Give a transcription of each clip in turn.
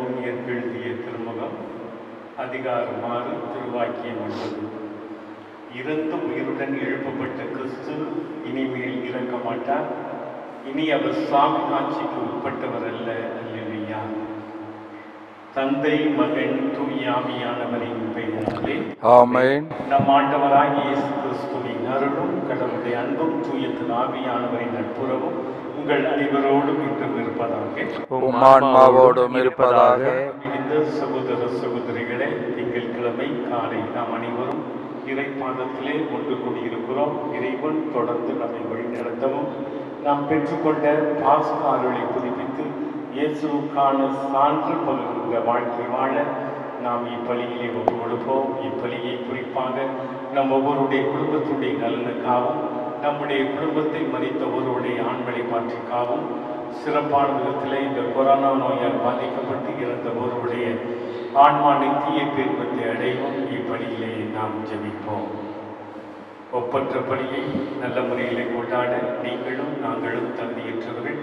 ரோமியருக்கு எழுதிய திருமுகம் அதிகாரம் 6 திருவாக்கியம் 9. இறந்து உயிருடன் எழுப்பப்பட்ட கிறிஸ்து இனிமேல் இறக்க மாட்டார். இனி அவர் சாமி ஆட்சிக்கு உட்பட்டவர் அல்ல. அல்லேலூயா. தந்தை, மகன், தூய ஆவியானவரின் பெயராலே ஆமென். நம் ஆண்டவராகிய இயேசு கிறிஸ்துவின் அருளும் கடவுளுடைய அன்பும் தூய ஆவியானவரின் நட்புறவும் உங்கள் அனைவரோடும் இன்றும் இருப்பதாக. உம் ஆன்மாவோடும் இருப்பதாக. இந்த சகோதர சகோதரிகளே, திங்கட்கிழமை காலை நாம் அனைவரும் இறை பாதத்திலே ஒன்று கூடியிருக்கிறோம். இறைவன் தொடர்ந்து நம்மை வழிநடத்தவும் நாம் பெற்றுக்கொண்ட பாஸ்கா அருளை புதுப்பித்து இயேசுவுக்கான சான்று பகிர்ந்த வாழ்க்கை வாழ நாம் இப்பலியிலே ஒப்பு கொடுப்போம். இப்பலியை குறிப்பாக நம் ஒவ்வொருடைய குடும்பத்துடைய நலனுக்காகவும் நம்முடைய குடும்பத்தை மதித்த ஒருவருடைய ஆண்களை மாற்றிக்காகவும் சிறப்பான விதத்திலே இந்த கொரோனா நோயால் பாதிக்கப்பட்டு இறந்த ஒருவருடைய ஆன்மா நித்திய பேர்பத்தை அடையும். இப்பலியிலே நாம் ஜெபிப்போம். ஒப்பற்ற பலியை நல்ல முறையிலே கொண்டாட நீங்களும் நாங்களும் தகுதியற்றவர்கள்.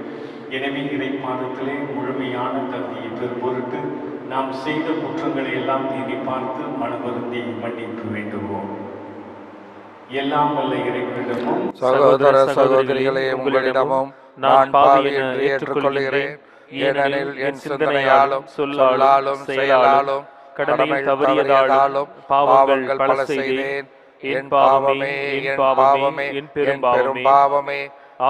எனவே இறைப்பாதத்திலே முழுமையான தகுதியை பெறும் பொருட்டு நாம் செய்த குற்றங்களை எல்லாம் தேடி பார்த்து மனவருந்தி மன்னிப்பு வேண்டுவோம். எல்லாம் வல்ல இறைவனிடமும் சகோதர சகோதரிகளே, உங்களிடமும் நான் பாவி என்று ஏற்றுக்கொள்கிறேன். ஏனெனில் என் சிந்தனையாலும் சொல்லாலும் செயலாலும் கடமை தவறியதாலும் பாவங்கள் பல செய்தேன். என் பாவமே, என் பாவமே, என் பெரும் பாவமே.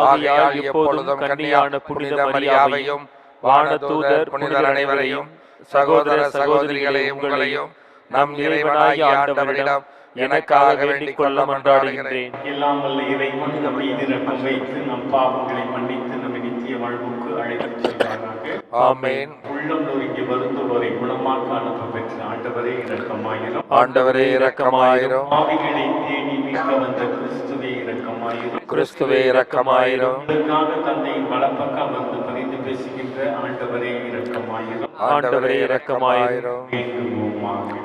ஆகையால் எப்பொழுதும் கன்னியான புனித மரியாவையும் வானதூதர் புனிதர் அனைவரையும் சகோதர சகோதரிகளே உங்களையும் நம் இறைவனாகிய ஆண்டவரிடம் எனக்காக வேண்டிக் கொள்ள மன்றாடுகின்றேன். எல்லாம் வல்ல இறைவன் நம்மை இரக்கம் வைத்து நம் பாவங்களை மன்னித்து நம்மை நித்திய வாழ்வுக்கு அழைத்துச் செல்வாராக. ஆமென். உள்ளம் நொறுங்கி வருந்துவோரை குணமாக்க அனுப்ப பெற்ற ஆண்டவரே இரக்கமாயிரும். ஆண்டவரே இரக்கமாயிரும். பாவிகளை தேடி மீட்க வந்த கிறிஸ்துவே இரக்கமாயிரும். கிறிஸ்துவே இரக்கமாயிரும். இதற்காக தந்தையின் வலப்பக்கம் வந்து பரிந்து பேசுகின்ற ஆண்டவரே இரக்கமாயிரும். ஆண்டவரே இரக்கமாயிரும். வேண்டுவோமாக.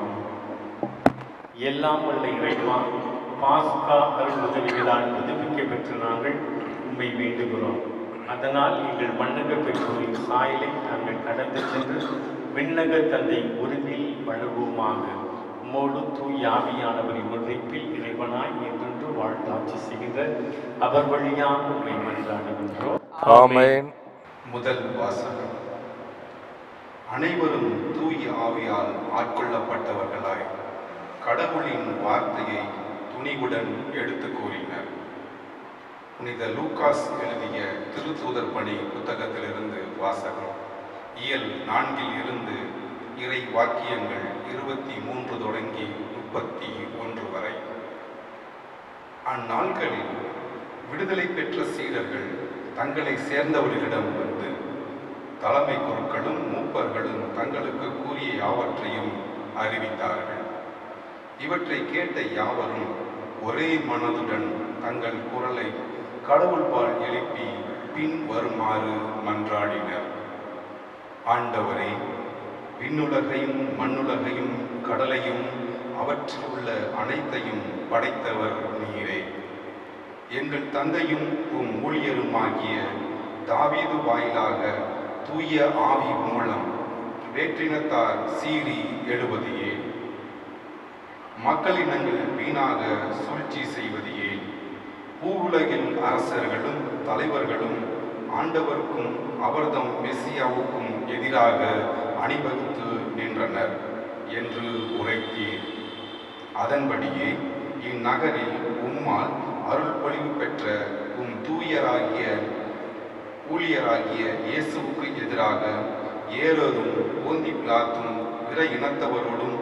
எல்லாம் வல்ல இறைவா, பாஸ்கா அருள் உதவிகளால் புதுப்பிக்க பெற்ற நாங்கள் உண்மை வேண்டுகிறோம். அதனால் எங்கள் மன்னக பெற்றோரின் சாயலை நாங்கள் கடந்து சென்று விண்ணக தந்தை உறுதியில் வளர்வோமாக. உம்மோடு தூய் ஆவியானவரின் முறைப்பில் இறைவனாய் என்றென்று வாழ்த்தாட்சி செய்கின்ற அவர் வழியாக உண்மை மன்றாடுகின்றோம். ஆமென். முதல் வாசகம். அனைவரும் தூய ஆவியால் ஆட்கொள்ளப்பட்டவர்களாய் கடவுளின் வார்த்தையை துணிவுடன் எடுத்து கூறினர். புனித லூகாஸ் எழுதிய திருத்தூதர் பணி புத்தகத்திலிருந்து வாசகம். இயல் 4 இருந்து இறை வாக்கியங்கள் 23 தொடங்கி 31 வரை. அந்நாட்களில் விடுதலை பெற்ற சீடர்கள் தங்களை சேர்ந்தவர்களிடம் வந்து தலைமை குருக்களும் மூப்பர்களும் தங்களுக்கு கூறிய யாவற்றையும் அறிவித்தார்கள். இவற்றை கேட்ட யாவரும் ஒரே மனதுடன் தங்கள் குரலை கடவுள்பால் எழுப்பி பின் வருமாறு மன்றாடினர். ஆண்டவரே, விண்ணுலகையும் மண்ணுலகையும் கடலையும் அவற்றில் உள்ள அனைத்தையும் படைத்தவர் நீரே. எங்கள் தந்தையும் உம் ஊழியருமாகிய தாவீது வாயிலாக தூய ஆவி மூலம் வேற்றினத்தார் சீறி எழுவது ஏன்? மக்களினங்கள் வீணாக சூழ்ச்சி செய்வது ஏன்? பூவுலகில் அரசர்களும் தலைவர்களும் ஆண்டவருக்கும் அவர்தம் மெசியாவுக்கும் எதிராக அணிவகுத்து நின்றனர் என்று உரைத்தீர். அதன்படியே இந்நகரில் உம்மால் அருள் பொழிவு பெற்ற உம் தூயராகிய ஊழியராகிய இயேசுவுக்கு எதிராக ஏரோதும் போந்தி பிலாத்தும் பிற இனத்தவரோடும்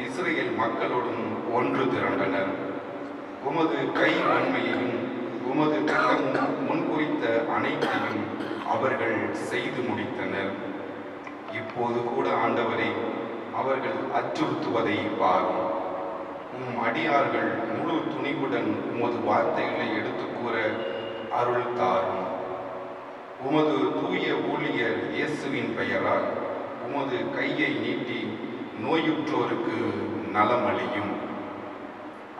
இஸ்ரேல் மக்களோடும் ஒன்று திரண்டனர். உமது கை வன்மையையும் உமது திட்டமும் முன்குறித்த அனைத்தையும் அவர்கள் செய்து முடித்தனர். இப்போது கூட ஆண்டவரே, அவர்கள் அச்சுறுத்துவதை பாரும். உம் அடியார்கள் முழு துணிவுடன் உமது வார்த்தைகளை எடுத்து கூற அருள் தாரும். உமது தூய ஊழியர் இயேசுவின் பெயரால் உமது கையை நீட்டி நோயுற்றோருக்கு நலமளியும்.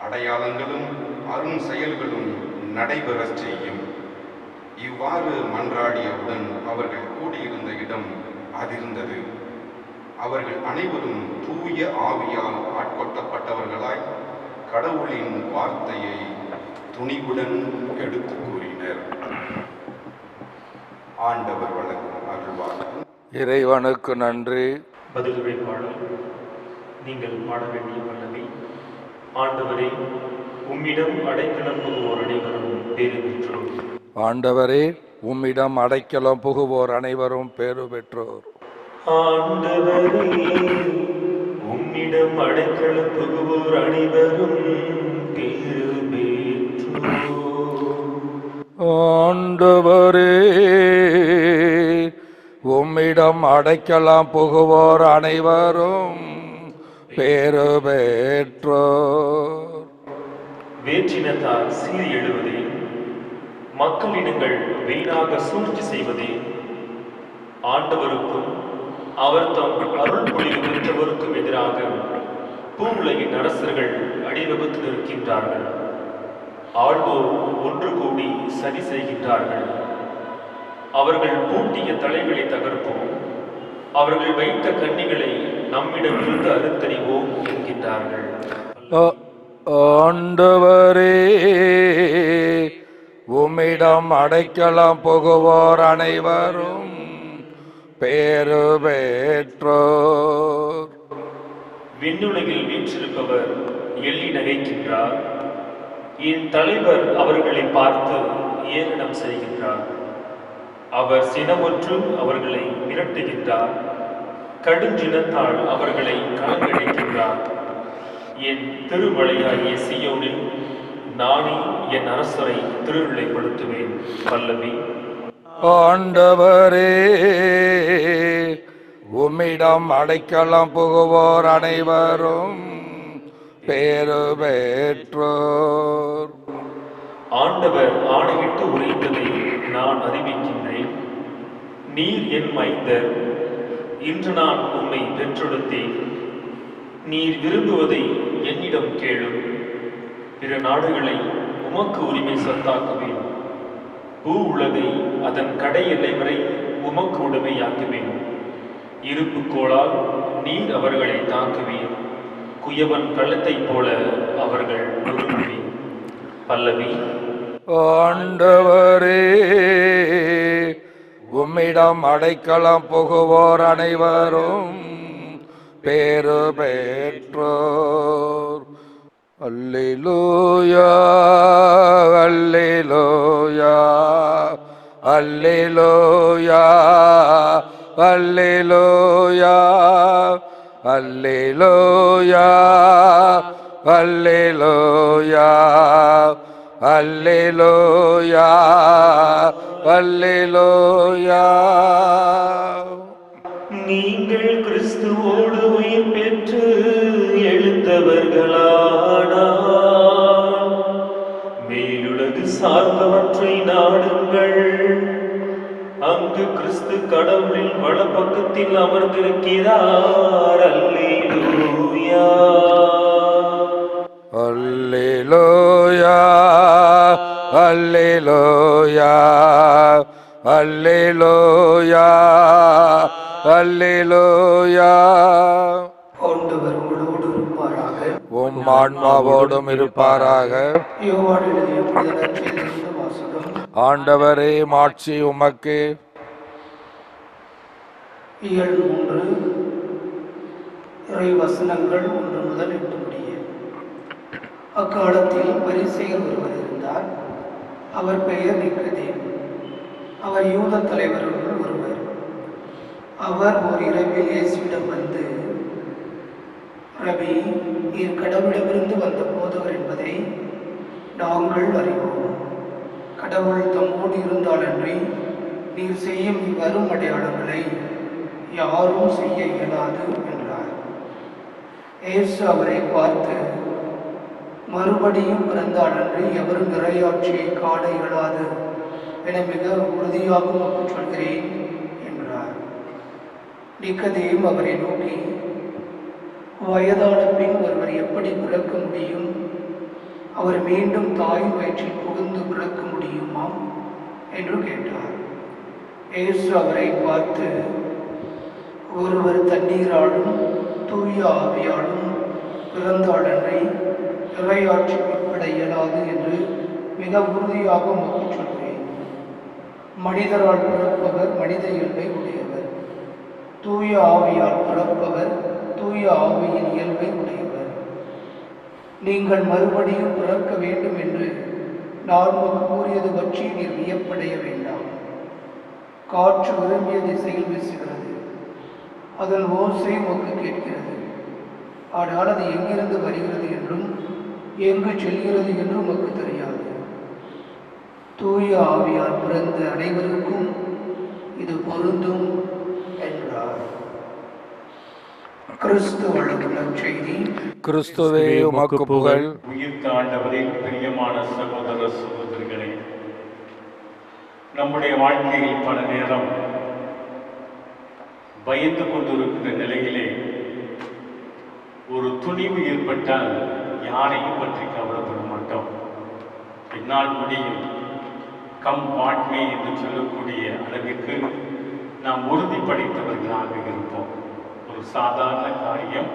அடையாளங்களும் அரும் செயல்களும் நடைபெறச் செய்யும். இவ்வாறு மன்றாடியவுடன் அவர்கள் கூடியிருந்த இடம் அதிர்ந்தது. அவர்கள் அனைவரும் தூய ஆவியால் ஆட்கொள்ளப்பட்டவர்களாய் கடவுளின் வார்த்தையை துணிவுடன் எடுத்து கூறினர். ஆண்டவர் வழங்கும் அருள்வாக்கு. இறைவனுக்கு நன்றி. பதிலுரை பாடல். நீங்கள் பாட வேண்டிய பல்லவி. ஆண்டவரே, உம்மிடம் அடைக்கலம் புகுவோர் அனைவரும் பேறு பெற்றோர். ஆண்டவரே, உம்மிடம் அடைக்கலம் புகுவோர் அனைவரும் பேறு பெற்றோர். ஆண்டவரே, உம்மிடம் அடைக்கலம் புகுவோர் அனைவரும் பேறு பெற்றோர். ஆண்டவரே, உம்மிடம் அடைக்கலம் புகுவோர் அனைவரும் பேறு பெற்றோர். வேற்றினத்தார் சீறி எழுவதே, மக்களினங்கள் வீணாக சூழ்ச்சி செய்வதே, ஆண்டவருக்கும் அவர் தம் அருள் பொழிவு பெற்றவருக்கும் எதிராக பூவுலகின் அரசர்கள் அணிவகுத்து நிற்கின்றார்கள். ஆள்வோர் ஒன்று கூடி சதி செய்கின்றார்கள். அவர்கள் பூட்டிய தலைகளை தகர்ப்போம், அவர்கள் வைத்த கன்னிகளை நம்மிடமிருந்து அறுத்தறிவோம் என்கின்றார்கள். ஆண்டவரே, உம்மிடம் அடைக்கலம் புகுவோர் அனைவரும் பேறு பெற்றோர். விண்ணுலகில் வீற்றிருப்பவர் எள்ளி நகைக்கின்றார். என் தலைவர் அவர்களை பார்த்து ஏளனம் செய்கின்றார். அவர் சினமுற்று அவர்களை மிரட்டுகின்றார். கடுஞ்சினத்தால் அவர்களை கலங்கடிக்கின்றார். என் திருமலையாகிய சியோனில் நானே என் அரசரை திருவிழைப்படுத்துவேன். பல்லவி. ஆண்டவரே, உம்மிடம் அடைக்கலம் புகுவோர் அனைவரும் பேறு பெற்றோர். ஆண்டவர் ஆணையிட்டு உரைத்ததை நான் அறிவிக்கின்றேன். நீர் என் மைந்தர், இன்று நான் உம்மை பெற்றெடுத்தேன். நீர் விரும்புவதை என்னிடம் கேளும். பிற நாடுகளை உமக்கு உரிமை சொத்தாக்குவேன். பூ உலகை அதன் கடை எல்லை வரை உமக்கு உடைமையாக்குவேன். இருப்பு கோளால் நீர் அவர்களை தாக்குவீர். குயவன் கள்ளத்தைப் போல அவர்கள் நொறுங்குவீர். பல்லவி. ஆண்டவரே, உம்மிடம் அடைக்கலம் புகுவோர் அனைவரும் பேறு பெற்றோர். அல்லேலூயா, அல்லேலூயா, அல்லேலூயா, அல்லேலூயா, அல்லேலூயா, அல்லேலூயா, அல்லேலூயா, அல்லேலூயா. நீங்கள் கிறிஸ்துவோடு உயிர் பெற்று எழுந்தவர்களானால் மேலுலகு சார்ந்தவற்றை நாடுங்கள். அங்கு கிறிஸ்து கடவுளின் வலப்பக்கத்தில் அமர்ந்திருக்கிறார். அல்லேலூயா, அல்லேலூயா, அல்லேலூயா, அல்லேலூயா, அல்லேலூயா. ஆண்டவர் உங்களோடு இருப்பாராக. உம் ஆன்மாவோடும் இருப்பாராக. யோவான் எழுதிய புனித நற்செய்தியிலிருந்து வாசகம். ஆண்டவரே, மாட்சி உமக்கு. இயல் 3 இறை வசனங்கள் 1 முதல் 8 முடிய. அக்காலத்தில் பரிசேயர் ஒருவர் இருந்தார். அவர் பெயர் நிக்கதேம். அவர் யூத தலைவர்களுள் ஒருவர். அவர் ஓர் இரவில் இயேசுவிடம் வந்து, ரபி, நீர் கடவுளிடமிருந்து வந்த போதவர் என்பதை நாங்கள் அறிவோம். கடவுள் தம்மோடு இருந்தாலன்றி நீர் செய்யும் இவ்வரும் அடையாளங்களை யாரும் செய்ய இயலாது என்றார். இயேசு அவரை பார்த்து, மறுபடியும் பிறந்தாலன்றி எவரும் இறையாட்சியை காண இயலாது என மிக உறுதியாக உமக்குச் சொல்கிறேன் என்றார். நிக்கதேம் அவரை நோக்கி, வயதான பின் ஒருவர் எப்படி பிறக்க முடியும்? அவர் மீண்டும் தாய் வயிற்றில் புகுந்து பிறக்க முடியுமா என்று கேட்டார். இயேசு அவரை பார்த்து, ஒருவர் தண்ணீராலும் தூய ஆவியாலும் பிறந்தாளனை இறையாட்சி உட்பட இயலாது என்று மிக உறுதியாக உமக்கு சொல்கிறேன். மனிதரால் பிறப்பவர் மனித இயல்பை உடையவர், தூய ஆவியால் பிறப்பவர் தூய ஆவியின் இயல்பை உடையவர். நீங்கள் மறுபடியும் பிறக்க வேண்டும் என்று நான் உமக்கு கூறியது பற்றி நீர் வியப்படைய வேண்டாம். காற்று விரும்பிய திசையில் வீசுகிறது, அதன் ஓசை உமக்கு கேட்கிறது, ஆனால் அது எங்கிருந்து வருகிறது என்றும் எங்கு செல்கிறது என்றும் உமக்கு தெரியாது. தூய ஆவியால் பிறந்த அனைவருக்கும் இது பொருந்தும் என்றார். கிறிஸ்து வழங்கும் நற்செய்தி. கிறிஸ்துவே உமக்கு புகழ். உயிர்த்த ஆண்டவரின் பிரியமான சகோதர சகோதரிகளே, நம்முடைய வாழ்க்கையில் பல நேரம் பயந்து கொண்டிருக்கிற நிலையிலே ஒரு துணிவு ஏற்பட்டால் யாரையும் பற்றி கவலைப்பட மாட்டோம். என்னால் முடியும், கம் வாட்மே என்று சொல்லக்கூடிய அளவிற்கு நாம் உறுதி படைத்தவர்களாக இருப்போம். ஒரு சாதாரண காரியம்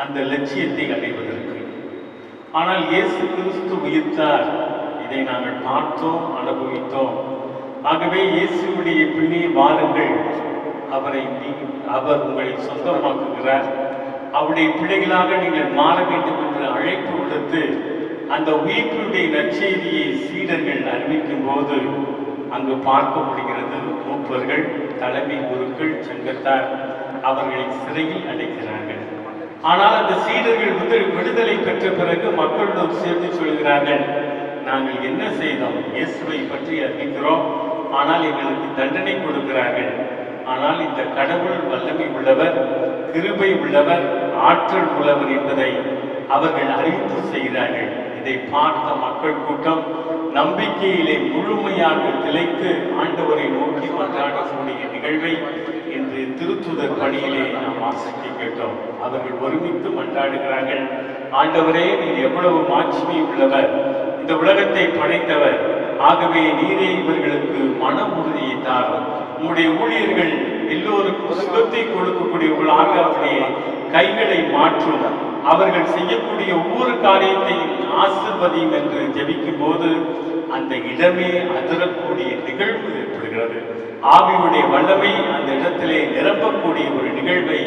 அந்த லட்சியத்தை அடைவதற்கு. ஆனால் இயேசு கிறிஸ்து உயிர்த்தார், இதை நாங்கள் பார்த்தோம், அனுபவித்தோம். ஆகவே இயேசுடைய பின்னே வாருங்கள், அவர் உங்களை சொந்தமாக்குகிறார், அவருடைய பிள்ளைகளாக நீங்கள் மாற வேண்டும் என்று அழைப்பு விடுத்து அந்த உயிர்ப்புடைய நற்செய்தியை சீடர்கள் அறிவிக்கும் போது அங்கு பார்க்க முடிகிறது, மூப்பர்கள், தலைமை குருக்கள், சங்கத்தார் அவர்களை சிறையில் அடைக்கிறார்கள். ஆனால் அந்த சீடர்கள் விடுதலை பெற்ற பிறகு மக்களோடு சேர்ந்து சொல்கிறார்கள், நாங்கள் என்ன செய்தோம்? இயேசுவை பற்றி அறிவிக்கிறோம், ஆனால் எங்களுக்கு தண்டனை கொடுக்கிறார்கள். ஆனால் இந்த கடவுள் வல்லமை உள்ளவர், கிருபை உள்ளவர், ஆற்றல் உள்ளவர் என்பதை அவர்கள் அறிவிப்பு செய்கிறார்கள். இதை பார்த்த மக்கள் கூட்டம் நம்பிக்கையிலே முழுமையாக திளைத்து ஆண்டவரை நோக்கி மன்றாடக்கூடிய நிகழ்வை இன்று திருத்துதர் பணியிலே நாம் வாசிக்க கேட்டோம். அவர்கள் ஒருமித்து மன்றாடுகிறார்கள், ஆண்டவரே நீர் எவ்வளவு மாட்சிமை உள்ளவர், இந்த உலகத்தை படைத்தவர், ஆகவே நீரே இவர்களுக்கு மன உறுதியை தாரும், உங்களுடைய ஊழியர்கள் எல்லோருக்கும் சுகத்தை கொடுக்கக்கூடியவர்களாக அவருடைய கைகளை மாற்றும், அவர்கள் செய்யக்கூடிய ஒவ்வொரு காரியத்தையும் ஆசிர்வதியும் என்று ஜெபிக்கும் போது அந்த இடமே அதிரக்கூடிய நிகழ்வு ஏற்படுகிறது. ஆவியுடைய வல்லமை அந்த இடத்திலே நிரப்பக்கூடிய ஒரு நிகழ்வை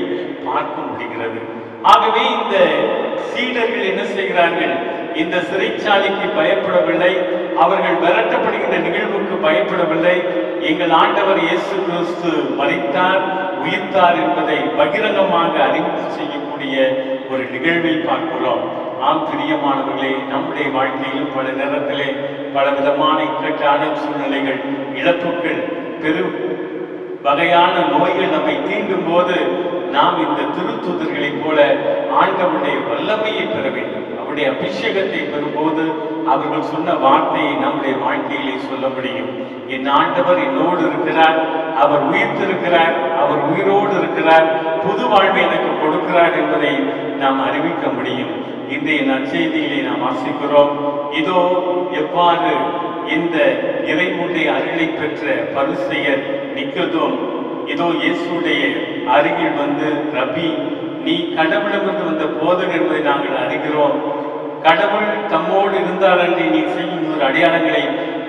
பார்க்க முடிகிறது. ஆகவே இந்த சீடர்கள் என்ன செய்கிறார்கள்? இந்த சிறைச்சாலைக்கு பயப்படவில்லை, அவர்கள் விரட்டப்படுகின்ற நிகழ்வுக்கு பயப்படவில்லை. எங்கள் ஆண்டவர் இயேசு கிறிஸ்து மரித்தார், உயிர்த்தார் என்பதை பகிரங்கமாக அறிவிப்பு செய்யக்கூடிய ஒரு நிகழ்வை பார்க்கிறோம். ஆம் பிரியமானவர்களே, நம்முடைய வாழ்க்கையிலும் பல நேரத்திலே பல விதமான இக்கட்டான சூழ்நிலைகள், இழப்புகள், பெரு வகையான நோய்கள் நம்மை தீண்டும் போது நாம் இந்த திருத்தூதர்களைப் போல ஆண்டவருடைய வல்லமையை பெற வேண்டும். அவருடைய அபிஷேகத்தை பெறும்போது அவர்கள் சொன்ன வார்த்தையை நம்முடைய வாழ்க்கையிலே சொல்ல முடியும். என் ஆண்டவர் என்னோடு இருக்கிறார், அவர் உயிர்த்திருக்கிறார், அவர் உயிரோடு இருக்கிறார், புது வாழ்வை எனக்கு கொடுக்கிறார் என்பதை நாம் அறிவிக்க முடியும். இன்றைய நற்செய்தியிலே நாம் வாசிக்கிறோம், இதோ எவ்வாறு இந்த இறைவனுடைய அருளை பெற்ற பரிசேயர் நிக்கதோம் இதோ இயேசுடைய அருகில் வந்து, ரபி, நீ கடவுளிடமிருந்து வந்த போதகர் என்பதை நாங்கள் அறிகிறோம், கடவுள் தம்மோடு இருந்தார் என்று நீ செய்யும் ஒரு அடையாளங்களை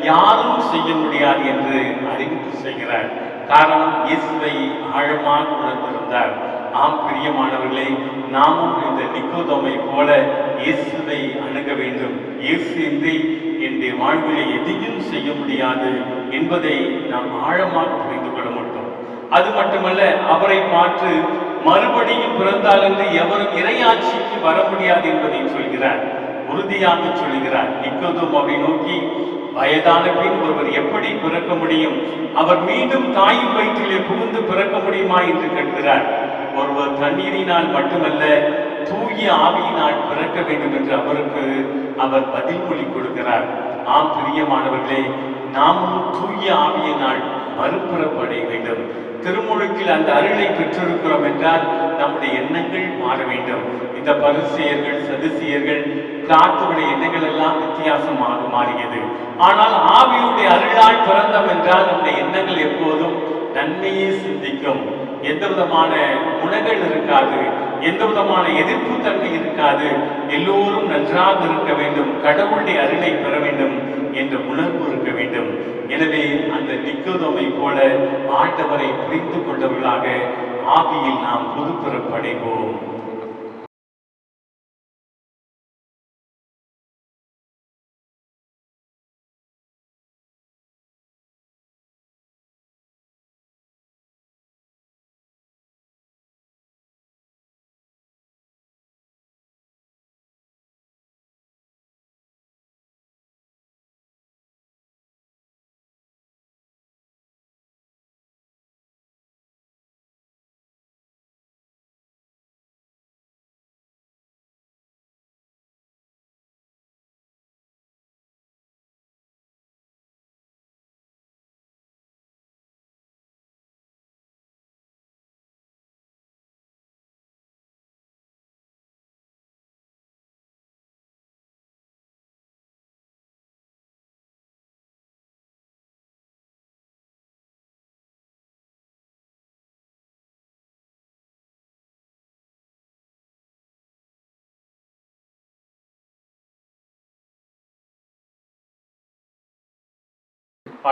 யாரும் செய்ய முடியாது என்று அறிவிப்பு செய்கிறார். காரணம், இயேசுவை ஆழமாக உணர்ந்திருந்தார். ஆம் பிரியமானவர்களே, நாமும் இந்த நிக்கோதோமை போல இயேசுவை அணுக வேண்டும். இயேசு இன்றி என்னுடைய வாழ்விலே எதையும் செய்ய முடியாது என்பதை நாம் ஆழமாக புரிந்து கொள்ள மாட்டோம். அது மட்டுமல்ல, அவரை பார்த்து மறுபடியும் பிறந்தால் என்று எவரும் இறையாட்சிக்கு வர முடியாது என்பதை சொல்கிறார், உறுதியாக சொல்கிறார். நிக்கோதோம் அவரை நோக்கி, வயதான பின் ஒருவர் எப்படி பிறக்க முடியும்? அவர் மீண்டும் தாயின் வயிற்றிலே புகுந்து பிறக்க முடியுமா என்று கேட்கிறார். ஒருவர் தண்ணீரினால் மட்டுமல்ல, தூய ஆவியினால் பிறக்க வேண்டும் என்று அவருக்கு அவர் பதில் மொழி கொடுக்கிறார். ஆம் பிரியமானவர்களே, நாமும் தூய ஆவியினால் மறுபிறப்படைய வேண்டும். திருமுழுக்கில் அந்த அருளை பெற்றிருக்கிறோம் என்றால் நம்முடைய எண்ணங்கள் மாற வேண்டும். இந்த பரிசேயர்கள், சதுசேயர்கள், பிளாத்துடைய எண்ணங்கள் எல்லாம் வித்தியாசமாக மாறியது. ஆனால் ஆவியுடைய அருளால் பிறந்தோம் என்றால் நம்முடைய எண்ணங்கள் எப்போதும் நன்மையை சிந்திக்கும், எந்த விதமான குணங்கள் இருக்காது, எந்த விதமான எதிர்ப்பு தன்மை இருக்காது. எல்லோரும் நன்றாக இருக்க வேண்டும், கடவுளுடைய அருளை பெற வேண்டும் என்ற உணர்வு இருக்க வேண்டும். எனவே அந்த நிக்கோதேமை போல ஆண்டவரை புரிந்து கொண்டவர்களாக ஆவியில் நாம் புதுப்பிறப்படைவோம்.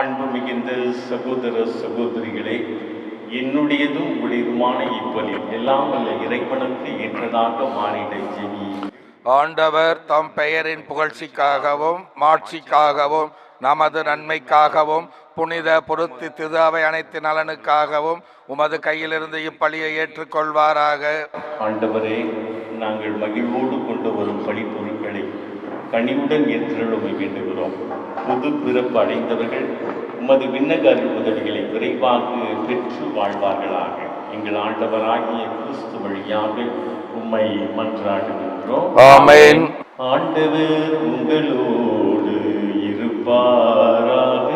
அன்பு மிகுந்த சகோதர சகோதரிகளே, என்னுடையதும் உங்களுடையதுமான இப்பலி எல்லாம் வல்ல இறைவனுக்கு ஏற்றதாக மாறிட ஜெபி. ஆண்டவர் தம் பெயரின் புகழ்ச்சிக்காகவும் மாட்சிக்காகவும் நமது நன்மைக்காகவும் புனித பொருத்தி திரு அவை அனைத்து நலனுக்காகவும் உமது கையிலிருந்து இப்பலியை ஏற்றுக்கொள்வாராக. ஆண்டவரே, நாங்கள் மகிழ்வோடு கொண்டு வரும் பழிப்பொருட்களை கனிவுடன் ஏற்றலுமை வேண்டுகிறோம். புது பிறப்பு அடைந்தவர்கள் உமது விண்ணக அருள் உதவிகளை விரைவாக பெற்று வாழ்வார்களாக. எங்கள் ஆண்டவராகிய கிறிஸ்து வழியாக உம்மை மன்றாடுகின்றோம். ஆமென். ஆண்டவர் உங்களோடு இருப்பாராக.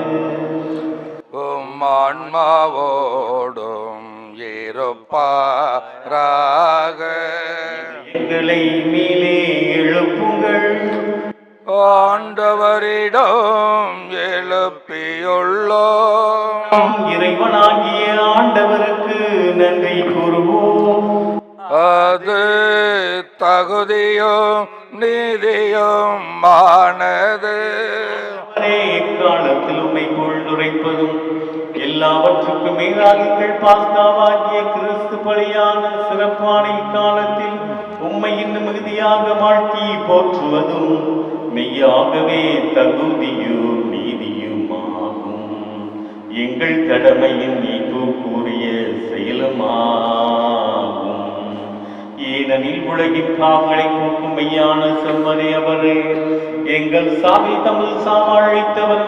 உம் ஆன்மாவோடும் இருப்பாராக. எங்களை மேலே எழுப்புங்கள். ஆண்டவரிடம் எழுப்பியுள்ளோம். இறைவனாகிய ஆண்டவருக்கு நன்றி கூறுவோம். அது தகுதியும் நீதியும் ஆனது. காலத்தில் உம்மை கொள்ளுரைப்பதும் எல்லாவற்றுக்கும் மேலாகிகள் பாஸ்காவாகிய கிறிஸ்து பலியான சிறப்பான இக்காலத்தில் உம்மை இன்னும் மிகுதியாக வாழ்த்தி போற்றுவதும் மெய்யாகவே தகுதியும் நீதியுமாகும். எங்கள் கடமையின் நீக்கு கூறிய செயலுமாகும். ஏனெனில் உலகின் பாவங்களை போக்கும் மெய்யான செம்மறே அவரே, எங்கள் சாமி தமது சாவாழித்தவர்,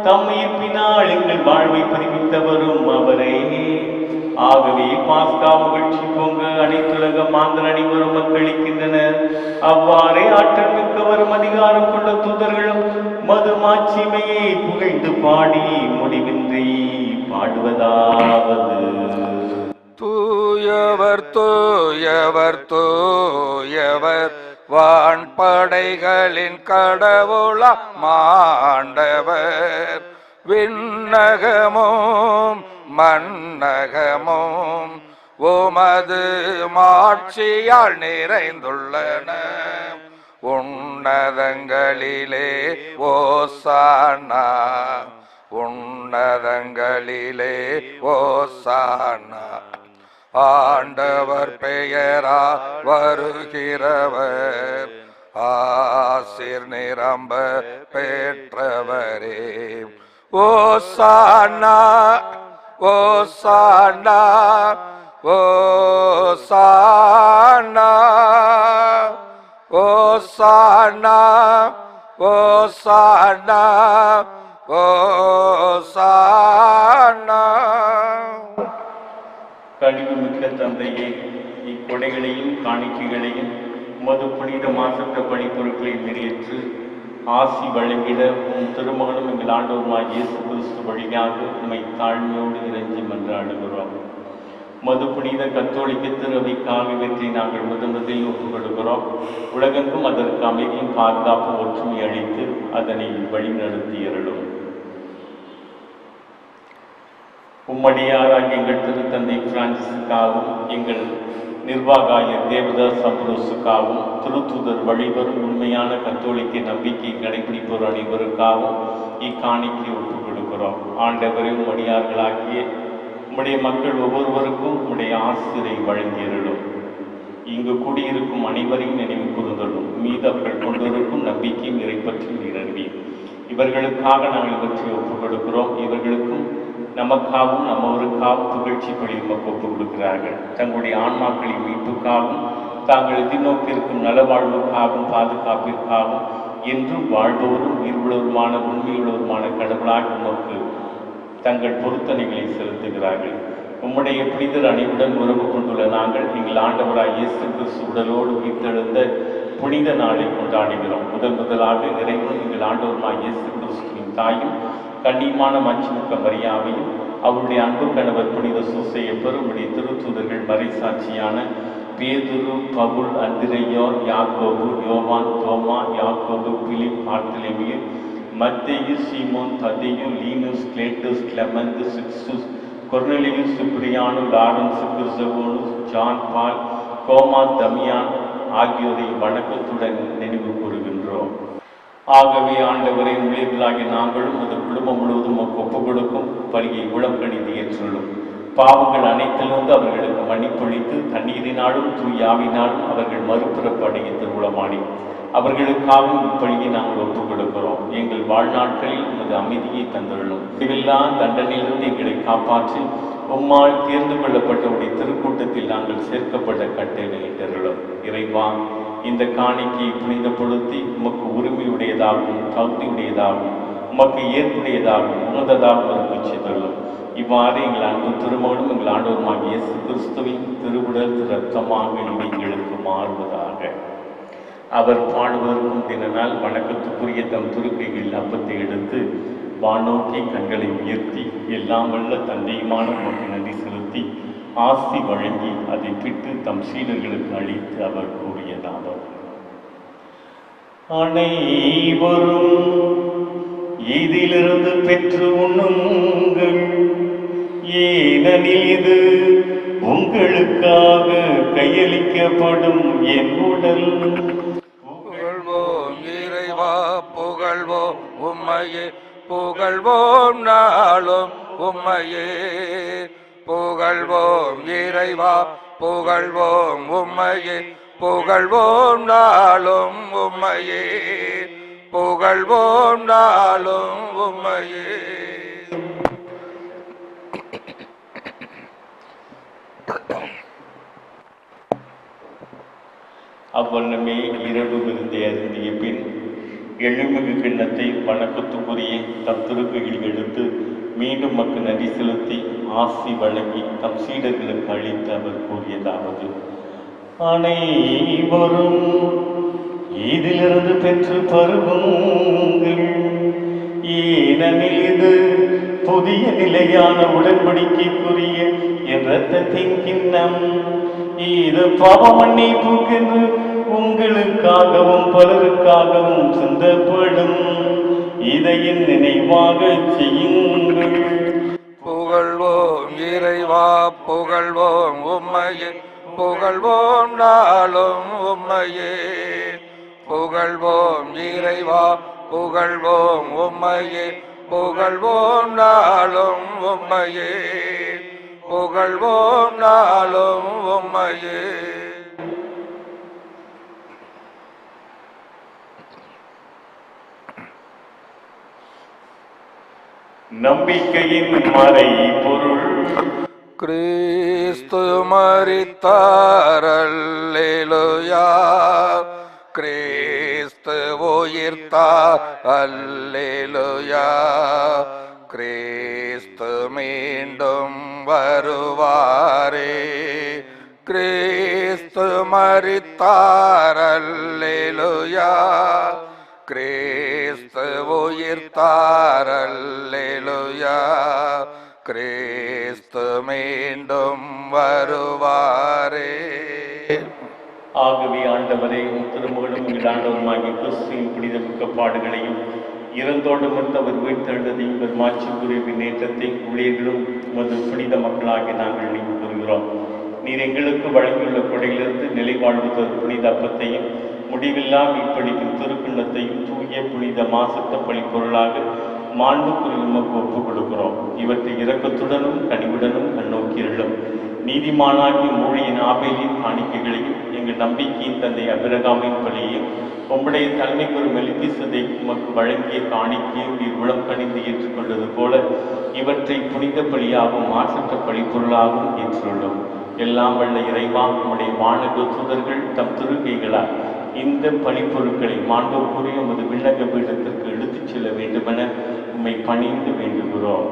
தம் உயிர்ப்பினால் எங்கள் வாழ்வை பதிவித்தவரும் அவரே. ஆகவே பாஸ்கா மகிழ்ச்சி பொங்க அனைத்துலக மாந்தர் அனைவரும் மக்களிக்கின்றனர். அவ்வாறே ஆற்றல் மிக்கவரும் அதிகாரம் கொண்ட தூதர்களும் மது மாட்சிமையை புகழ்ந்து பாடி முடிவின்றி பாடுவதாவது. தூயவர் தூயவர் தூயவர் வான்படைகளின் கடவுளா மாண்டவர். விண்ணகமும் மன்னகமும் உமது மாட்சியால் நிறைந்துள்ளன. உன்னதங்களிலே ஓசானா, உன்னதங்களிலே ஓசானா. ஆண்டவர் பெயரா வருகிறவர் ஆசீர் நிரம்ப பெற்றவரே. ஓசானா ஓசானா ஓசானா ஓசானா ஓசானா ஓசானா. கனிவு மிக்க தந்தையே, இக்கொடைகளையும் காணிக்கைகளையும் உமது புனித மாசற்ற பணிப்பொருட்களை நிறைவேற்று ஆசி வழங்கிட உம் திருமகனும் எங்கள் ஆண்டவருமாய் இயேசு கிறிஸ்து வழியாக உம்மை தாழ்மையோடு இறைஞ்சி மன்றாடுகிறோம். மது புனித கத்தோலிக்க திருவைக்காக வெற்றி நாங்கள் முதலில் ஒப்புக்கொள்கிறோம். உலகெங்கும் அதற்கு அமைதியும் பாதுகாப்பும் ஒற்றுமை அளித்து அதனை வழிநடத்தி அருளும். உம்மடியாராகிய எங்கள் திருத்தந்தை பிரான்சிஸுக்காகவும் எங்கள் நிர்வாக ஆயர் தேவதாஸ் அம்ப்ரோஸுக்காகவும் திருத்தூதர் வழிவரும் உண்மையான கத்தோலிக்க நம்பிக்கை கடைபிடிப்போர் அனைவருக்காகவும் இக்காணிக்கை ஒப்புக் கொடுக்கிறோம். ஆண்டவரை உம்மடியார்களாகிய உம்முடைய மக்கள் ஒவ்வொருவருக்கும் உம்முடைய ஆசிரை வழங்கியருளும். இங்கு கூடியிருக்கும் அனைவரையும் நினைவு கூறுதலும் மீது அவர்கள் கொண்டிருக்கும் நம்பிக்கையும் இறைப்பற்றியும் நிறவி இவர்களுக்காக நாங்கள் இவற்றை ஒப்புக் கொடுக்கிறோம். இவர்களுக்கும் நமக்காகவும் நம்மவருக்காகவும் புகழ்ச்சி பலி உமக்கு ஒப்புக் கொடுக்கிறார்கள். தங்களுடைய ஆன்மாக்களின் மீட்புக்காகவும் தாங்கள் எதிர்நோக்கியிருக்கும் நலவாழ்வுக்காகவும் பாதுகாப்பிற்காகவும் என்றும் வாழ்பவரும் உயிருள்ளவருமான உண்மையுள்ளவருமான கடவுளாக உமக்கு தங்கள் பொருத்தனைகளை செலுத்துகிறார்கள். உம்முடைய புனிதர் அனைவுடன் உறவு கொண்டுள்ள நாங்கள் எங்கள் ஆண்டவராய் இயேசு கிறிஸ்து உடலோடு உயிர்த்தெழுந்த புனித நாளை கொண்டாடுகிறோம். முதலாக இறைவன் எங்கள் ஆண்டவருமாய் இயேசு கிறிஸ்துவின் தாயும் கண்ணியமான மாட்சிமிக்க மரியாவையும் அவருடைய அன்பு கணவர் புனித சூசையப்பர் உடைய திருத்தூதர்கள் மறைசாட்சியான பேதுரு, பவுல், அந்திரேயோர், யாக்கோபு, யோவான், தோமா, யாக்கோபு, பிலிப், பார்த்தலமேயு, மத்தேயு, சீமோன், ததேயு, லீனுஸ், கிளேட்டஸ், கிளெமெந்து, சிக்ஸுஸ், கொர்னேலியுஸ், சிப்ரியானு, லாரன்சு, கிறிஸ்தவோனுஸ், ஜான், பால், கோமா, தமியான் ஆகியோரை வணக்கத்துடன் நினைவு கூறுகின்றோம். ஆகவே ஆண்டவரை ஊழியர்களாகிய நாங்களும் அந்த குடும்பம் முழுவதும் ஒப்புக் கொடுக்கும் பலியை உளம் கணிந்து ஏற்றுள்ளோம். பாவங்கள் அனைத்திலிருந்து அவர்களுக்கு மன்னிப்பொழித்து தண்ணீரினாலும் தூயாவினாலும் அவர்கள் மறுபிறப்பு அடைய திருவுளமானி அவர்களுக்காகவும் இப்பலியை நாங்கள் ஒப்புக் கொடுக்கிறோம். எங்கள் வாழ்நாட்களில் உமது அமைதியை தந்துள்ளோம். இதுவெல்லா தண்டனையிலிருந்து எங்களை காப்பாற்றி உம்மால் தேர்ந்து கொள்ளப்பட்டவுடைய திருக்கூட்டத்தில் நாங்கள் சேர்க்கப்பட்ட கட்டளையிட்டருளும். இறைவா, இந்த காணிக்கையை புனிதப்படுத்தி உமக்கு உரிமையுடையதாகவும் தகுதியுடையதாகவும் உமக்கு ஏற்புடையதாகவும் உணர்ந்ததாகவும் இருக்க செய்துள்ளோம். இவ்வாறு எங்கள் அன்பு திருமகனும் எங்கள் ஆண்டவருமாகிய இயேசு கிறிஸ்துவின் திருவுடல் இரத்தமாக எங்களுக்கு மாறுவதாக. அவர் பாடுவதற்கும் தினால் வணக்கத்துக்குரிய தம் துருக்கைகளில் அப்பத்தை எடுத்து வானோக்கி கண்களை உயர்த்தி எல்லாம் வல்ல தந்தையுமான உமக்கு நன்றி செலுத்தி ஆசி வழங்கி அதை பிட்டு தம் சீடர்களுக்கு அளித்து அவர் கூறியதாவது: அனைவரும் இதிலிருந்து பெற்று உண்ணுங்கள், ஏனெனில் இது உங்களுக்காக கையளிக்கப்படும் என் உடல். புகழ்வோம் இறைவா, புகழ்வோம் உம்மையே, புகழ்வோம் நாளும் உம்மையே. புகழ்வோம் இறைவா, புகழ்வோம் உம்மையே, புகழ்வோம் நாளும் உம்மையே. புகழ்வோம் நாளும் உம்மையே. அவ்வண்ணமே இரவு விருந்தை அருந்திய பின் எழுமிகு கிண்ணத்தை வணக்கத்துக்குரிய தம் திருக்கையில் எடுத்து மீண்டும் மக்கள் நன்றி செலுத்தி ஆசி வழங்கி தம் சீடர்களுக்கு அளித்து அவர் கூறியதாவது: அனைவரும் இதிலிருந்து பெற்று பருகுங்கள், ஏனெனில் இது புதிய நிலையான உடன்படிக்கைக்குரிய என் இரத்தத்தின் கிண்ணம். இது பாவ மன்னிப்புக்கென்று உங்களுக்காகவும் பலருக்காகவும் சிந்தப்படும். இதை என் நினைவாக செய்யுங்கள். புகழ்வோம் இறைவா, புகழ்வோம் உம்மையே, புகழ்வோம் நாளும் உம்மையே. புகழ்வோம் இறைவா, புகழ்வோம் உம்மையே, புகழ்வோம் நாளும் உம்மையே. புகழ்வோம் நாளும் உம்மையே. நம்பிக்கையின் மறை பொருள். கிறிஸ்து மரித்தார், அல்லேலூயா. கிறிஸ்து உயிர்த்தார், அல்லேலூயா. கிறிஸ்து மீண்டும் வருவாரே. கிறிஸ்து மரித்தார், அல்லேலூயா. கிறிஸ்து உயிர்த்தார், அல்லேலூயா. கிறிஸ்து மீண்டும் வருவாரே. ஆகவே ஆண்டவரே, திருமகனும் எங்கள் ஆண்டவருமாகிய கிறிஸ்துவின் புனிதமிக்க பாடுகளையும் இறந்தோடமிருந்து அவர் உயிர்த்தெழுந்ததையும் ஒரு மாட்சிக்குரிய முன்னேற்றத்தை ஊழியர்களும் உமது புனித மக்களாகி நாங்கள் நினைவு கூறுகிறோம். நீர் எங்களுக்கு வழங்கியுள்ள கொடையிலிருந்து நிலை வாழ்வு தரும் புனித அப்பத்தையும் முடிவில்லா மீட்பளிக்கும் திருக்குள்ளத்தையும் தூய புனித மாசத்த பழிப்பொருளாக மாண்புக்குரிய உமக்கு ஒப்புக் கொடுக்கிறோம். இவற்றை இரக்கத்துடனும் கனிவுடனும் கண்ணோக்கியுள்ளோம். நீதிமானாகி மூழியின் ஆபேலின் காணிக்கைகளையும் எங்கள் நம்பிக்கையின் தந்தை அபிரகாமின் பலியையும் உம்முடைய தலைமைக்கு ஒரு மெலிபிசதை உமக்கு வழங்கிய காணிக்கையும் நீர் உளம் கணிந்து ஏற்றுக்கொண்டது போல இவற்றை புனித பலியாகவும் மாற்றற்ற பழிப்பொருளாகவும் ஏற்றுள்ளோம். எல்லாம் வல்ல இறைவா, நம்முடைய வானக தூதர்கள் தம் திருக்கைகளால் இந்த பழிப்பொருட்களை மாண்புக்குரிய உமது விண்ணக பீடத்திற்கு எடுத்துச் செல்ல வேண்டுமென உம்மை பணிந்து வேண்டுகிறோம்.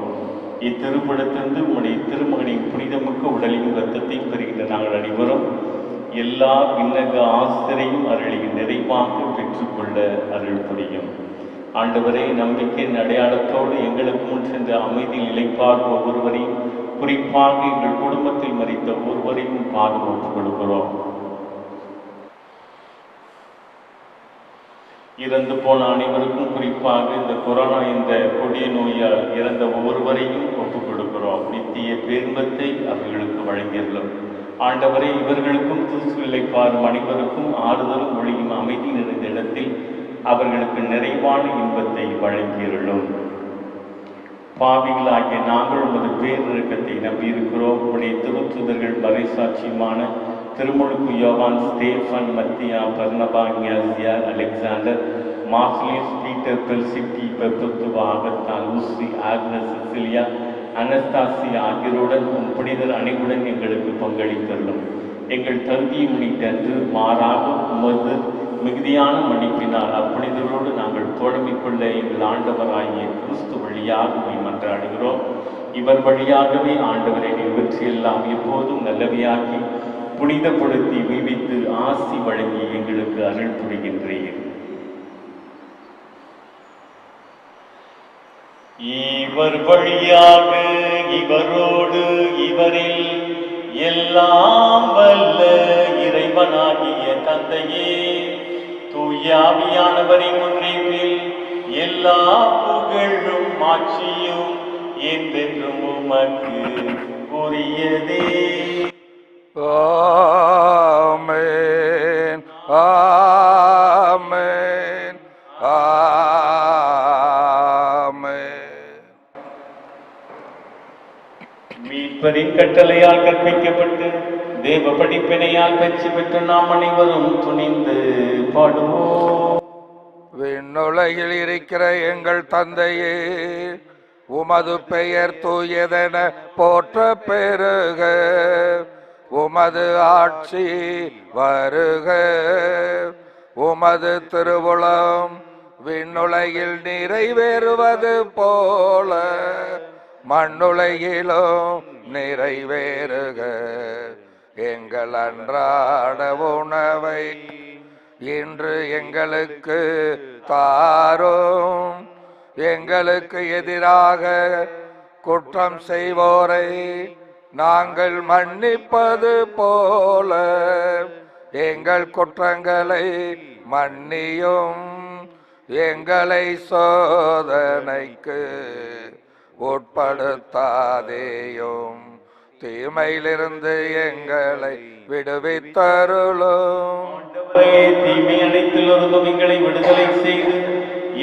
இத்திருப்படத்திலிருந்து உம்முடைய திருமகனின் புனிதமிக்க உடலையும் இரத்தத்தையும் பெறுகின்ற நாங்கள் அனைவரும் எல்லா விண்ணக ஆசிரியையும் அருளின் நிறைவாக பெற்றுக்கொள்ள அருள் புரியும். ஆண்டவரே, நம்பிக்கையின் அடையாளத்தோடு எங்களுக்கு முன் சென்ற அமைதியில் இளைப்பார் ஒவ்வொருவரையும், குறிப்பாக எங்கள் குடும்பத்தில் மறித்த ஒருவரையும் பாதுகாத்துக் கொடுக்கிறோம். இறந்து போன அனைவருக்கும், குறிப்பாக இந்த கொரோனா என்ற கொடிய நோயால் இறந்த ஒவ்வொருவரையும் ஒப்புக் கொடுக்கிறோம். நித்திய பேரின்பத்தை அவர்களுக்கு வழங்கியுள்ளோம். ஆண்டவரே, இவர்களுக்கும் தூசுகளை பாரும் அனைவருக்கும் ஆறுதலும் ஒளியும் அமைதி நிறைந்த இடத்தில் அவர்களுக்கு நிறைவான இன்பத்தை வழங்கியுள்ளோம். பாவிகளாகிய நாங்கள் உமது பேரிரக்கத்தை நம்பியிருக்கிறோம். உடைய திருத்தூதர்கள் மறைசாட்சியுமான திருமுழுக்கு யோவான், ஸ்டேஃபன், மத்தியா, பர்னபா, ஞாசியா, அலெக்சாண்டர், மார்சிலியஸ், Peter, Felicity, Perpetua, Agatha, Lucy, Agnes, Cecilia, Anastasia ஆகியோருடன் உம் புனிதர் அனைவருடன் எங்களுக்கு பங்களித்துள்ளோம். எங்கள் தகுதியை முன்னிட்டு அன்று மாறாக உமது மிகுதியான மன்னிப்பினால் அப்புனிதரோடு நாங்கள் தோழமை கொள்ள எங்கள் ஆண்டவராகிய கிறிஸ்து வழியாக உம்மை மன்றாடுகிறோம். இவர் வழியாகவே ஆண்டவரை வெற்றியெல்லாம் எப்போதும் நல்லவையாக்கி புனிதப்படுத்தி உய்வித்து ஆசி வழங்கி எங்களுக்கு அருள் புரிகின்றேன். இவர் வழியாக, இவரோடு, இவரில் எல்லாம் வல்ல இறைவனாகிய தந்தையே, தூயாவியானவரின் ஒன்றில் எல்லா புகழும் ஆட்சியும் என்றென்றும் உமக்கு உரியதே. ஆமென், ஆமென், ஆமென். மீட்பரின் கட்டளையால் கற்பிக்கப்பட்டு தேவ படிப்பினையால் பெற்று பெற்ற நாம் அனைவரும் துணிந்து பாடுவோம். விண்ணுலகில் இருக்கிற எங்கள் தந்தையே, உமது பெயர் தூயதென போற்ற பெருக. உமது ஆட்சி வருக. உமது திருவுளம் விண்ணுலகில் நிறைவேறுவது போல மண்ணுலகிலும் நிறைவேறுக. எங்கள் அன்றாட உணவை இன்று எங்களுக்கு தாரும். எங்களுக்கு எதிராக குற்றம் செய்வோரை நாங்கள் மன்னிப்பது போல எங்கள் குற்றங்களை மன்னியும். எங்களை சோதனைக்கு உட்படுத்தாதேயும், தீமையிலிருந்து எங்களை விடுவித்தருளும். தீமை அனைத்திலிருந்தும் எங்களை விடுதலை செய்து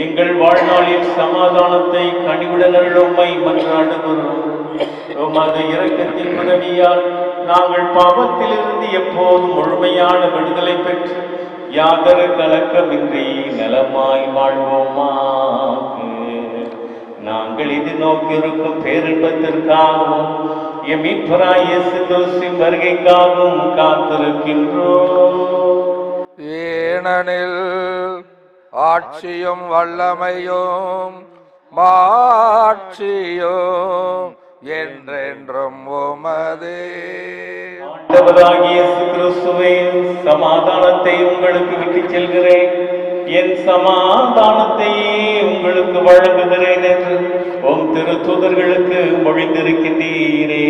எங்கள் வாழ்நாளில் சமாதானத்தை கனிவுடன் உம்மை மன்றாடுகிறோம். உமது இரக்கத்தின் உதவியால் நாங்கள் பாவத்திலிருந்து எப்போதும் முழுமையான விடுதலை பெற்று யாதொரு கலக்கமின்றி நலமாய் வாழ்வோமாக. நாங்கள் இது நோக்கியிருக்கும் பேரின்பத்திற்காகவும் எம் மீட்பராகிய இயேசு கிறிஸ்துவின் வருகைக்காகவும் காத்திருக்கின்றோம். ஏனெனில் ஆட்சியும் வல்லமையும் மாட்சியும் என்றென்றும் உமதே. ஆண்டவராகிய இயேசு கிறிஸ்துவே, சமாதானத்தை உங்களுக்கு விட்டுச் செல்கிறேன், என் சமாதானத்தையே உங்களுக்கு வழங்குகிறேன் என்று உம் திருத்தூதர்களுக்கு மொழிந்திருக்கின்றீரே.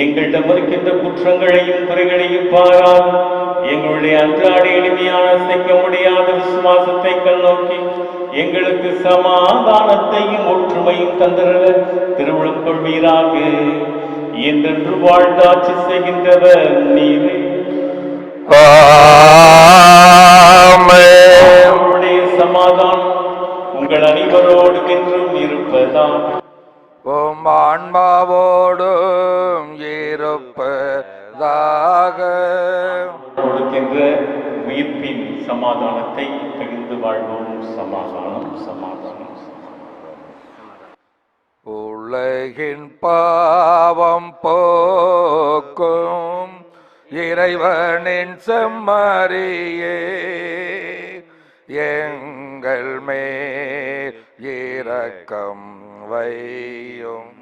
எங்களிடம் இருக்கின்ற குற்றங்களையும் குறைகளையும் பாராது எங்களுடைய அன்றாட எளிமையான அசைக்க முடியாத விசுவாசத்தை கண்ணோக்கி எங்களுக்கு சமாதானத்தையும் ஒற்றுமையும் தந்திரல திருவுளம் கொள்வீராக. என்றென்று வாழ்ந்தாட்சி செய்கின்றவர் நீரே. அவருடைய சமாதானம் உங்கள் அனைவரோடும் என்றும் இருப்பதாக. உம் ஆன்மாவோடும் இருப்பதாக. கொடுக்கின்ற உயிர்ப்பின் சமாதானத்தை பகிர்ந்து வாழ்வோம். சமாதானம் சமாதானம். உலகின் பாவம் போக்கும் இறைவனின் செம்மறியே, எங்கள் மேல் இரக்கம் வையும்.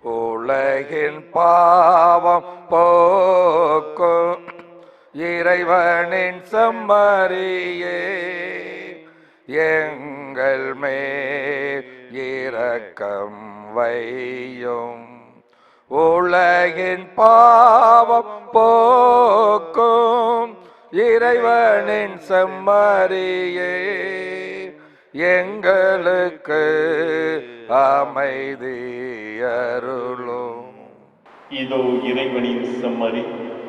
உலகின் பாவம் போக்கும் இறைவனின் செம்மறியே, எங்கள் மேல் இரக்கம் வையும். உலகின் பாவம் போக்கும் இறைவனின் செம்மறியே, எங்களுக்கு அமைதி அருளும். இதோ இறைவனின் செம்மறி,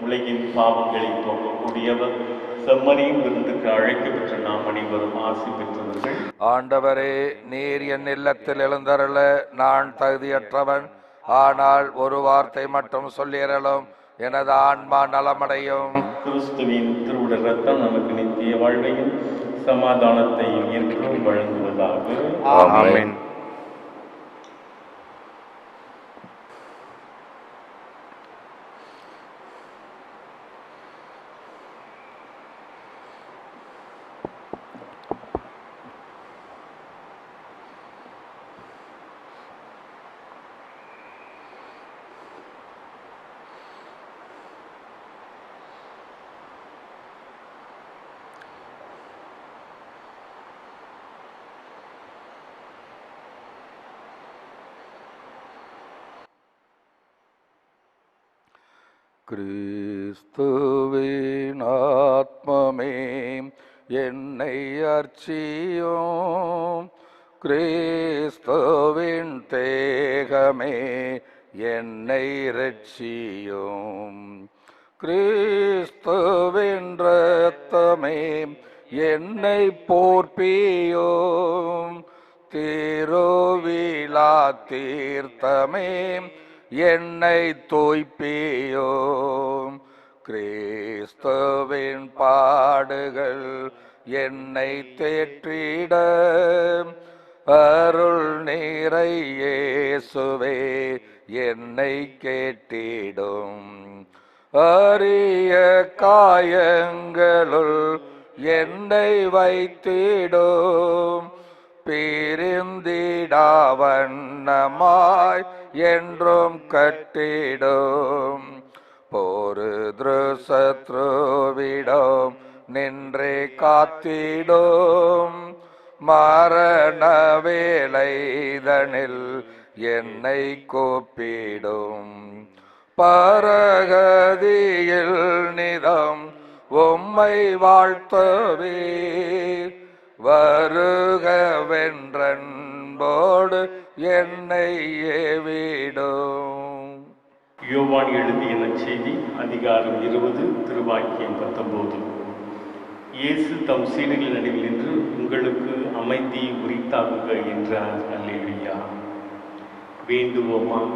உலகின் பாவங்களை போக்கக்கூடியவர். செம்மறியும் விருந்துக்கு அழைக்கப்பெற்ற நாம் அனைவரும் ஆசி பெற்றவர்கள். ஆண்டவரே, நீர் என் இல்லத்தில் எழுந்தருள நான் தகுதியற்றவன். ஆனால் ஒரு வார்த்தை மட்டும் சொல்லியறலும், எனது ஆன்மா நலமடையும். கிறிஸ்துவின் திருவுடல் ரத்தம் நமக்கு நித்திய வாழ்வையும் சமாதானத்தையும் என்றும் வழங்குவதாக. ஆமென். கிறிஸ்துவின் ஆத்மமே என்னை அர்ச்சியும், கிறிஸ்துவின் தேகமே என்னை இரட்சியும். கிறிஸ்துவின் இரத்தமே என்னை போர்ப்பியும், திருவிழா தீர்த்தமே என்னை தூய்ப்பியும். கிறிஸ்துவின் பாடுகள் என்னை தேற்றிட, அருள் நிறை இயேசுவே என்னை கேட்டிடும். அரிய காயங்களுள் என்னை வைத்திடும், பிரிந்திடா வண்ணமாய் என்றும் கட்டிடும். பொருது சத்ருவிடம் நின்றே காத்திடும், மரண வேளைதனில் என்னை கூப்பிடும். பரகதியில் நிதம் உம்மை வாழ்த்தவே, வருகவென்றன்போடு என்னை ஏவிடும். யோவான் எழுதிய நற்செய்தி அதிகாரம் 20 திருவாக்கியம் 19. இயேசு தம் சீடர்கள் நடுவில் நின்று உங்களுக்கு அமைதி உரித்தாகுக என்றார். அல்லேலூயா. வேண்டுவோமாக.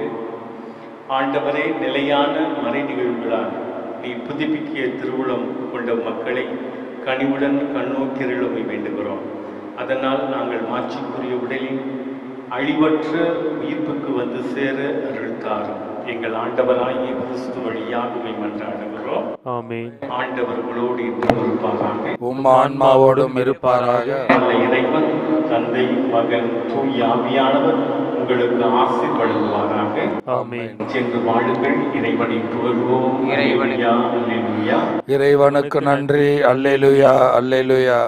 ஆண்டவரே, நிலையான மறை நிகழ்வுகளால் நீ புதுப்பிக்கிய திருவுளம் கொண்ட மக்களை கனிவுடன் கண்ணோக்கிருளுமை வேண்டுகிறோம். அதனால் நாங்கள் மாட்சிக்குரிய உடலின் அழிவற்ற உயிர்ப்புக்கு வந்து சேர அருள்தாரும். எங்கள் ஆண்டவராகிய கிறிஸ்து வழியாகவே மன்றாடுகிறோம். ஆமென். ஆண்டவர் உங்களோடு இருப்பாராக. உம் ஆன்மாவோடும் இருப்பாராக. நல்ல இறைவன் தந்தை, மகன், தூய ஆவியானவர் உங்களுக்கு ஆசி வழங்குவாராக. ஆமென். சென்று வாழுங்கள். இறைவனை புகழ்வோம். அல்லேலூயா, அல்லேலூயா. இறைவனுக்கு நன்றி. அல்லேலூயா, அல்லேலூயா.